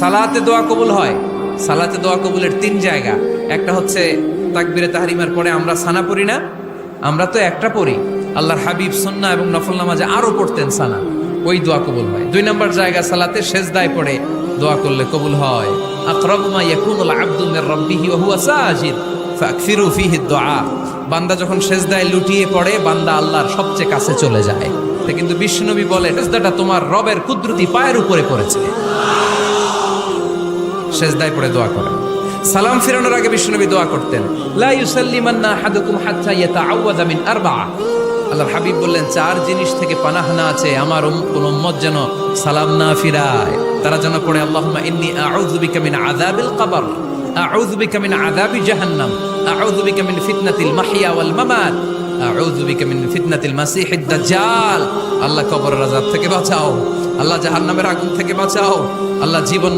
সালাতে দোয়া কবুল হয়। সালাতে দোয়া কবুলের 3 জায়গা। একটা হচ্ছে তাকবীরে তাহরিমার পরে আমরা সানা পড়ি না, আমরা তো একটা পড়ি। আল্লাহর হাবিব সুন্নাহ এবং নফল নামাজে আরো পড়তেন সানা, ওই দোয়া কবুল হয়। 2 নম্বর জায়গা সালাতে সেজদায় পড়ে দোয়া করলে কবুল হয়। আকরাবু মা ইয়াকুনুল আবদু মির রাব্বিহি ওয়া হুয়া সাজিদ ফাকসিরু ফীহি দুআ। বান্দা যখন সেজদায় লুটিয়ে পড়ে, বান্দা আল্লাহর সবচেয়ে কাছে চলে যায়। কিন্তু বিশ্বনবী বলে সেজদাটা তোমার রবের কুদরতি পায়ের উপরে পড়েছে। সেজদায় পড়ে দোয়া করেন। সালাম ফিরানোর আগে বিশ্বনবী দোয়া করতেন, লা ইউসাল্লিমান্না আহাদুকুম হাত্তা ইয়াতাআওয়াযা মিন আরবা'a। আল্লাহর হাবিব বললেন 4 জিনিস থেকে পানাহ না আছে আমার কোন উম্মত যেন সালাম না ফিরায়। তারা যেন পড়ে আল্লাহুম্মা ইন্নী আউযু বিকা মিন আযাবিল কবর, আউযু বিকা মিন আযাবি জাহান্নাম, আউযু বিকা মিন ফিতনাতিল মাহইয়া ওয়াল মামাত, আউযু বিকা মিন ফিতনাতিল মাসিহিদ দাজ্জাল। আল্লাহ কবরের আযাব থেকে বাঁচাও, আল্লাহ জাহান্নামের আগুন থেকে বাঁচাও, আল্লাহ জীবন